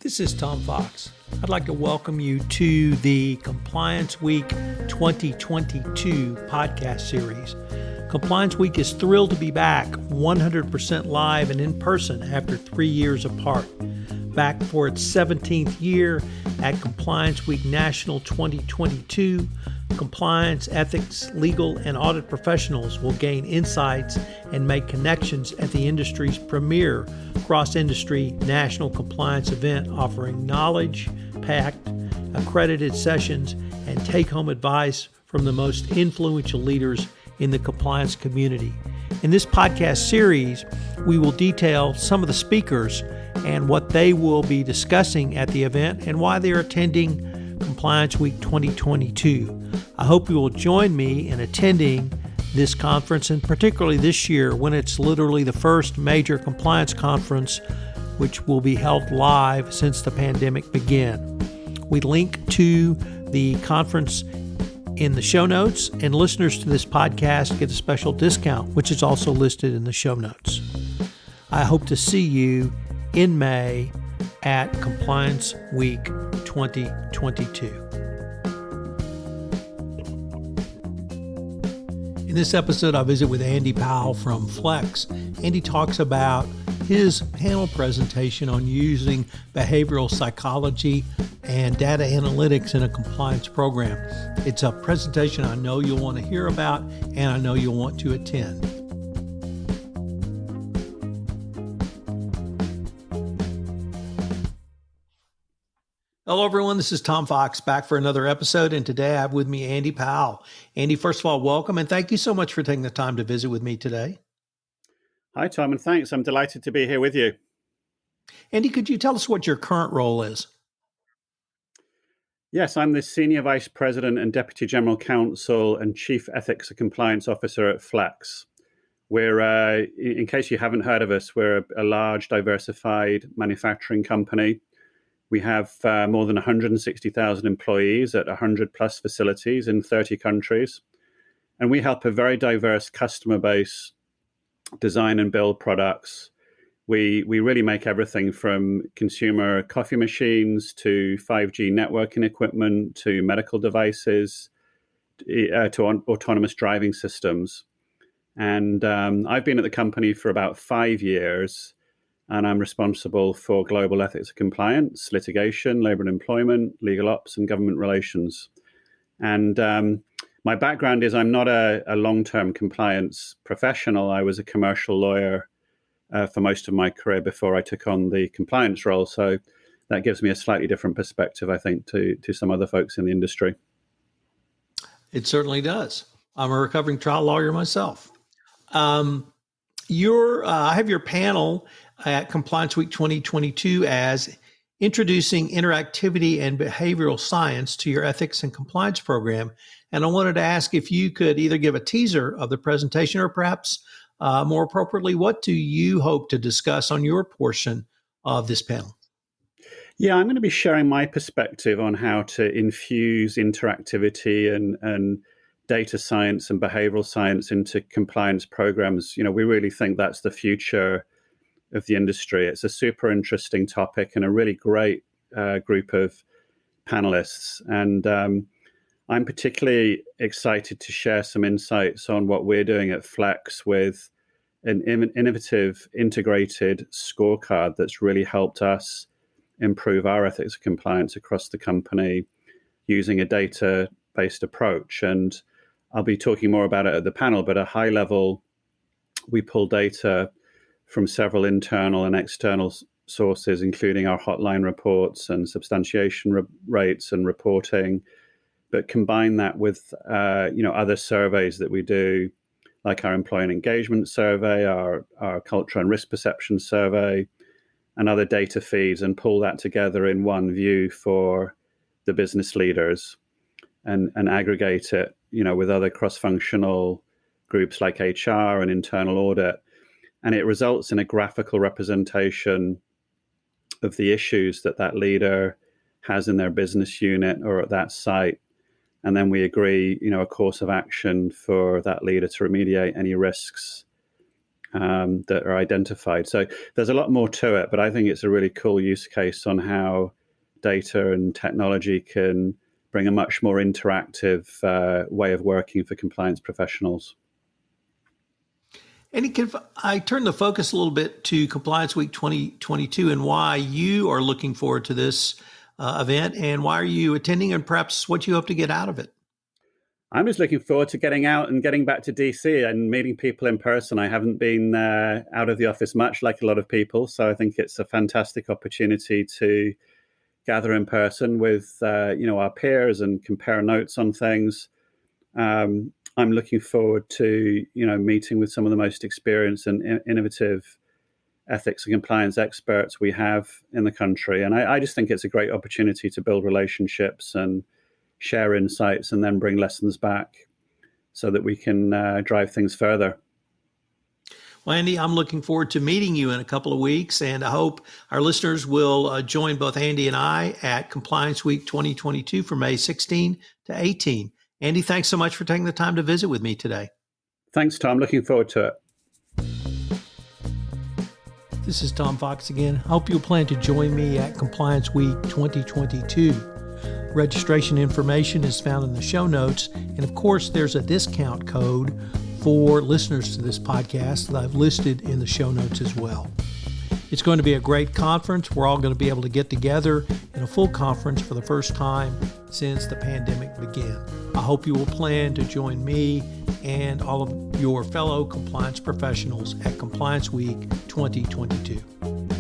This is Tom Fox. I'd like to welcome you to the Compliance Week 2022 podcast series. Compliance Week is thrilled to be back 100% live and in person after 3 years apart. Back for its 17th year at Compliance Week National 2022, compliance, ethics, legal, and audit professionals will gain insights and make connections at the industry's premier cross-industry national compliance event, offering knowledge-packed, accredited sessions and take-home advice from the most influential leaders in the compliance community. In this podcast series, we will detail some of the speakers and what they will be discussing at the event and why they're attending Compliance Week 2022. I hope you will join me in attending this conference, and particularly this year when it's literally the first major compliance conference which will be held live since the pandemic began. We link to the conference in the show notes, and listeners to this podcast get a special discount, which is also listed in the show notes. I hope to see you in May at Compliance Week 2022. In this episode, I visit with Andy Powell from Flex. Andy talks about his panel presentation on using behavioral psychology and data analytics in a compliance program. It's a presentation I know you'll want to hear about, and I know you'll want to attend. Hello, everyone. This is Tom Fox back for another episode, and today I have with me Andy Powell. Andy, first of all, welcome, and thank you so much for taking the time to visit with me today. Hi, Tom, and thanks. I'm delighted to be here with you. Andy, could you tell us what your current role is? Yes, I'm the Senior Vice President and Deputy General Counsel and Chief Ethics and Compliance Officer at Flex. We're, in case you haven't heard of us, we're a large, diversified manufacturing company. We have more than 160,000 employees at 100 plus facilities in 30 countries. And we help a very diverse customer base design and build products. We really make everything from consumer coffee machines to 5G networking equipment to medical devices to autonomous driving systems. And I've been at the company for about 5 years. And I'm responsible for global ethics and compliance, litigation, labor and employment, legal ops, and government relations. And my background is I'm not a long-term compliance professional. I was a commercial lawyer for most of my career before I took on the compliance role. So that gives me a slightly different perspective, I think, to some other folks in the industry. It certainly does. I'm a recovering trial lawyer myself. I have your panel at Compliance Week 2022 as Introducing Interactivity and Behavioral Science to Your Ethics and Compliance Program. And I wanted to ask if you could either give a teaser of the presentation or perhaps more appropriately, what do you hope to discuss on your portion of this panel? Yeah, I'm going to be sharing my perspective on how to infuse interactivity and data science and behavioral science into compliance programs. You know, we really think that's the future of the industry. It's a super interesting topic and a really great group of panelists. And I'm particularly excited to share some insights on what we're doing at Flex with an innovative integrated scorecard that's really helped us improve our ethics and compliance across the company using a data-based approach. And I'll be talking more about it at the panel, but at a high level, we pull data from several internal and external sources, including our hotline reports and substantiation rates and reporting, but combine that with other surveys that we do, like our employee and engagement survey, our culture and risk perception survey, and other data feeds, and pull that together in one view for the business leaders and aggregate it, with other cross-functional groups like HR and internal audit. And it results in a graphical representation of the issues that leader has in their business unit or at that site. And then we agree, a course of action for that leader to remediate any risks that are identified. So there's a lot more to it, but I think it's a really cool use case on how data and technology can bring a much more interactive way of working for compliance professionals. Andy, can I turn the focus a little bit to Compliance Week 2022 and why you are looking forward to this event and why are you attending and perhaps what you hope to get out of it? I'm just looking forward to getting out and getting back to DC and meeting people in person. I haven't been out of the office much like a lot of people, so I think it's a fantastic opportunity to gather in person with our peers and compare notes on things. I'm looking forward to meeting with some of the most experienced and innovative ethics and compliance experts we have in the country, and I just think it's a great opportunity to build relationships and share insights and then bring lessons back so that we can drive things further. Well, Andy, I'm looking forward to meeting you in a couple of weeks, and I hope our listeners will join both Andy and I at Compliance Week 2022 from May 16 to 18. Andy, thanks so much for taking the time to visit with me today. Thanks, Tom. Looking forward to it. This is Tom Fox again. I hope you'll plan to join me at Compliance Week 2022. Registration information is found in the show notes, and of course, there's a discount code for listeners to this podcast that I've listed in the show notes as well. It's going to be a great conference. We're all going to be able to get together in a full conference for the first time since the pandemic began. I hope you will plan to join me and all of your fellow compliance professionals at Compliance Week 2022.